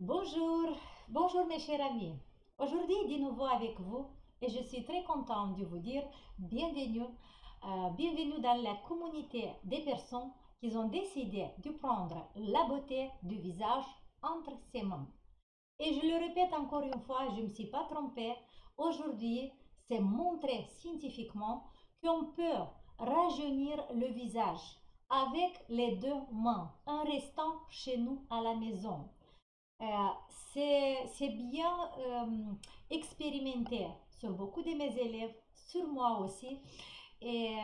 Bonjour, bonjour mes chers amis. Aujourd'hui, de nouveau avec vous et je suis très contente de vous dire bienvenue, bienvenue dans la communauté des personnes qui ont décidé de prendre la beauté du visage entre ses mains. Et je le répète encore une fois, je ne me suis pas trompée. Aujourd'hui, c'est montré scientifiquement qu'on peut rajeunir le visage avec les deux mains en restant chez nous à la maison. C'est bien expérimenté sur beaucoup de mes élèves, sur moi aussi. Et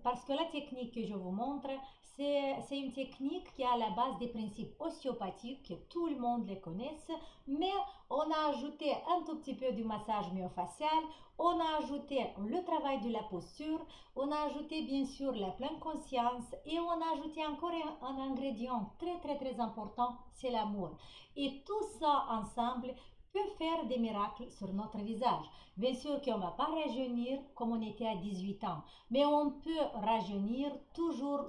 parce que la technique que je vous montre, c'est une technique qui a la base des principes ostéopathiques que tout le monde les connaisse, mais on a ajouté un tout petit peu du massage myofacial, on a ajouté le travail de la posture, on a ajouté bien sûr la pleine conscience et on a ajouté encore un ingrédient très important, c'est l'amour. Et tout ça ensemble peut faire des miracles sur notre visage. Bien sûr qu'on ne va pas rajeunir comme on était à 18 ans, mais on peut rajeunir toujours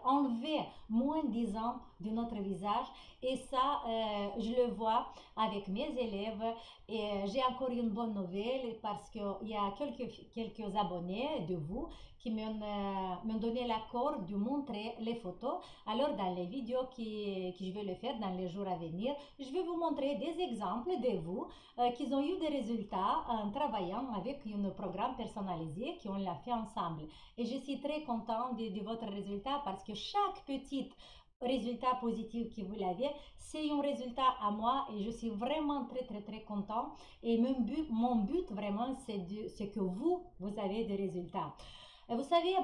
enlever moins de 10 ans de notre visage et ça, je le vois avec mes élèves et j'ai encore une bonne nouvelle parce qu'il y a quelques abonnés de vous qui m'ont donné l'accord de montrer les photos. Alors dans les vidéos que je vais le faire dans les jours à venir, je vais vous montrer des exemples de vous qui ont eu des résultats en travaillant avec un programme personnalisé qu'on l'a fait ensemble. Et je suis très contente de votre résultat parce que chaque petite résultat positif que vous l'avez, c'est un résultat à moi et je suis vraiment très content. Et mon but vraiment, c'est que vous avez des résultats. Et vous savez,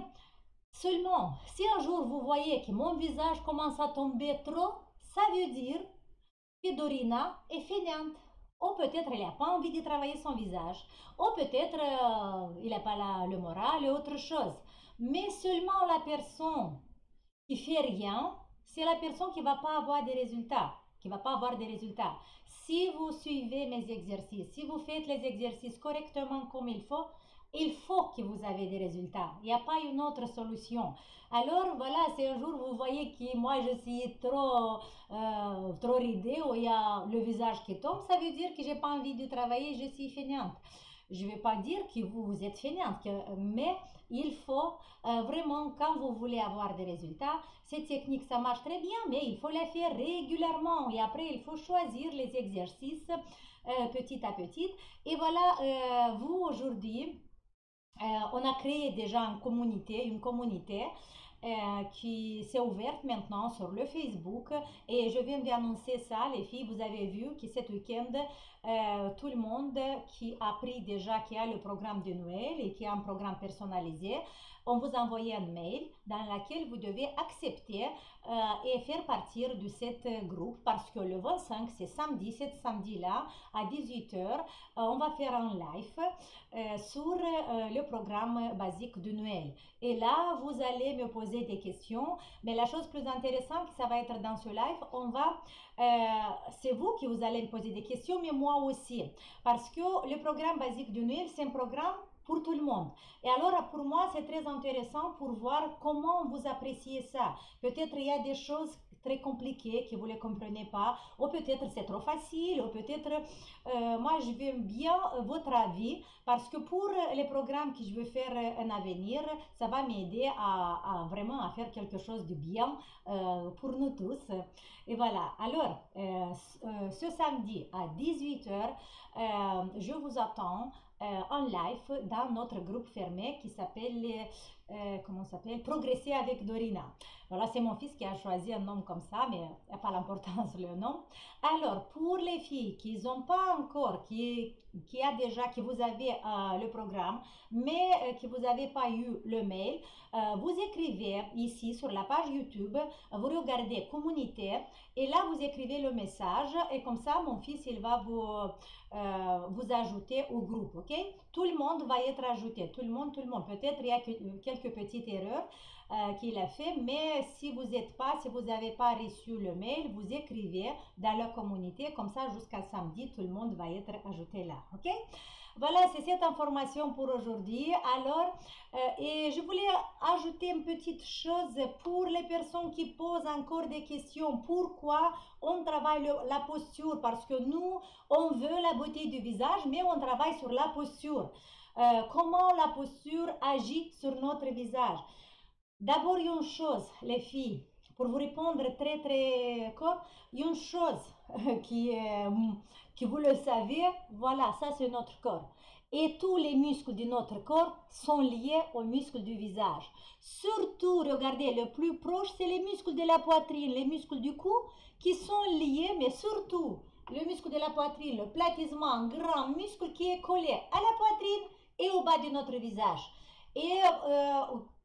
seulement si un jour vous voyez que mon visage commence à tomber trop, ça veut dire que Dorina est feignante. Ou peut-être elle n'a pas envie de travailler son visage. Ou peut-être il n'a pas le moral et autre chose. Mais seulement la personne qui fait rien, c'est la personne qui va pas avoir des résultats, qui va pas avoir des résultats. Si vous suivez mes exercices, si vous faites les exercices correctement comme il faut que vous avez des résultats. Il n'y a pas une autre solution. Alors voilà, si un jour vous voyez que moi je suis trop ridée ou il y a le visage qui tombe, ça veut dire que j'ai pas envie de travailler, je suis fainéante. Je ne vais pas dire que vous êtes fainéante, mais il faut vraiment, quand vous voulez avoir des résultats, cette technique, ça marche très bien, mais il faut la faire régulièrement. Et après, il faut choisir les exercices petit à petit. Et voilà, vous aujourd'hui, on a créé déjà une communauté qui s'est ouverte maintenant sur le Facebook et je viens d'annoncer ça, les filles, vous avez vu que cet week-end, tout le monde qui a pris déjà, qui a le programme de Noël et qui a un programme personnalisé, on vous envoie un mail dans lequel vous devez accepter et faire partir de cet groupe parce que le 25, c'est samedi, cet samedi-là, à 18 h, on va faire un live sur le programme basique de Noël. Et là, vous allez me poser des questions, mais la chose plus intéressante, ça va être dans ce live, c'est vous qui vous allez me poser des questions, mais moi aussi, parce que le programme basique de Noël, c'est un programme pour tout le monde. Et alors, pour moi, c'est très intéressant pour voir comment vous appréciez ça. Peut-être il y a des choses très compliquées que vous ne comprenez pas, ou peut-être c'est trop facile, ou peut-être moi je veux bien votre avis, parce que pour les programmes que je veux faire en avenir, ça va m'aider à vraiment à faire quelque chose de bien pour nous tous. Et voilà, alors ce samedi à 18 h, je vous attends en live dans notre groupe fermé qui s'appelle comment s'appelle Progresser avec Dorina. Voilà, c'est mon fils qui a choisi un nom comme ça, mais il n'y a pas l'importance le nom. Alors, pour les filles qui n'ont pas encore, qui a déjà, qui vous avez le programme, mais qui vous n'avez pas eu le mail, vous écrivez ici sur la page YouTube, vous regardez communauté et là vous écrivez le message et comme ça mon fils il va vous ajouter au groupe, ok? Tout le monde va être ajouté, tout le monde. Peut-être il y a quelques petites erreurs qu'il a fait, mais si vous n'avez pas reçu le mail, vous écrivez dans la communauté, comme ça jusqu'à samedi, tout le monde va être ajouté là, ok? Voilà, c'est cette information pour aujourd'hui. Alors, et je voulais ajouter une petite chose pour les personnes qui posent encore des questions. Pourquoi on travaille la posture? Parce que nous, on veut la beauté du visage, mais on travaille sur la posture. Comment la posture agit sur notre visage? D'abord, une chose, les filles, pour vous répondre très très court, une chose qui, que vous le savez, voilà, ça c'est notre corps. Et tous les muscles de notre corps sont liés aux muscles du visage. Surtout, regardez, le plus proche, c'est les muscles de la poitrine, les muscles du cou qui sont liés, mais surtout le muscle de la poitrine, le platysma, un grand muscle qui est collé à la poitrine et au bas de notre visage. Et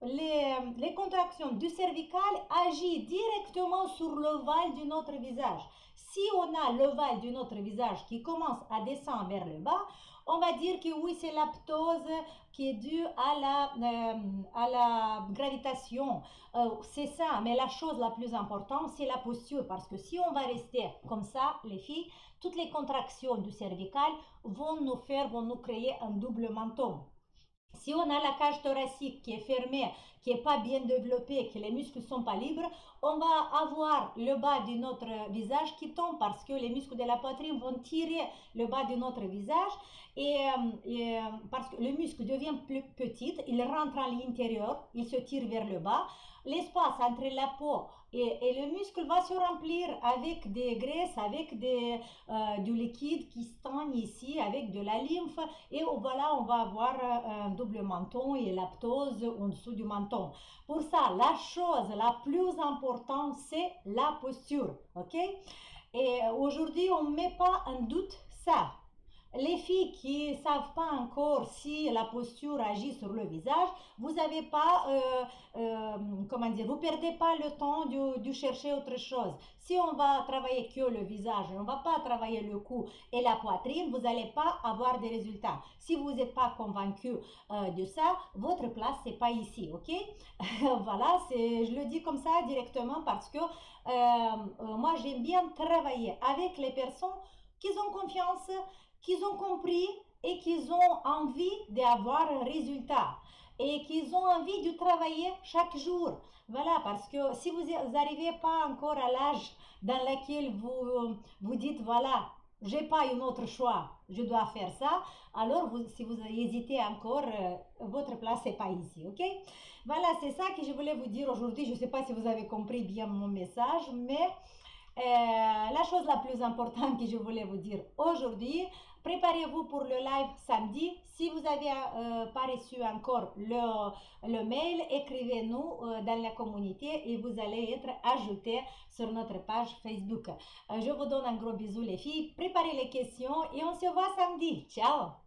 les contractions du cervical agissent directement sur l'ovale de notre visage. Si on a l'ovale de notre visage qui commence à descendre vers le bas, on va dire que oui, c'est la ptose qui est due à la gravitation. C'est ça, mais la chose la plus importante, c'est la posture. Parce que si on va rester comme ça, les filles, toutes les contractions du cervical vont nous créer un double menton. Si on a la cage thoracique qui est fermée, qui n'est pas bien développée, que les muscles ne sont pas libres, on va avoir le bas de notre visage qui tombe parce que les muscles de la poitrine vont tirer le bas de notre visage et parce que le muscle devient plus petit, il rentre à l'intérieur, il se tire vers le bas. L'espace entre la peau et le muscle va se remplir avec des graisses, avec du liquide qui stagne ici, avec de la lymphe. Et voilà, on va avoir un double menton et la ptose en dessous du menton. Pour ça, la chose la plus importante, c'est la posture. Ok? Et aujourd'hui, on ne met pas en doute ça. Les filles qui ne savent pas encore si la posture agit sur le visage, vous n'avez pas, comment dire, vous perdez pas le temps de chercher autre chose. Si on va travailler que le visage, on ne va pas travailler le cou et la poitrine, vous n'allez pas avoir des résultats. Si vous n'êtes pas convaincu de ça, votre place, c'est pas ici, ok? Voilà, je le dis comme ça directement parce que moi, j'aime bien travailler avec les personnes qui ont confiance, qu'ils ont compris et qu'ils ont envie d'avoir un résultat et qu'ils ont envie de travailler chaque jour. Voilà, parce que si vous n'arrivez pas encore à l'âge dans lequel vous dites, voilà, j'ai pas un autre choix, je dois faire ça, alors si vous hésitez encore, votre place n'est pas ici, ok? Voilà, c'est ça que je voulais vous dire aujourd'hui. Je ne sais pas si vous avez compris bien mon message, mais la chose la plus importante que je voulais vous dire aujourd'hui, préparez-vous pour le live samedi. Si vous n'avez pas reçu encore le mail, écrivez-nous dans la communauté et vous allez être ajouté sur notre page Facebook. Je vous donne un gros bisou les filles, préparez les questions et on se voit samedi. Ciao!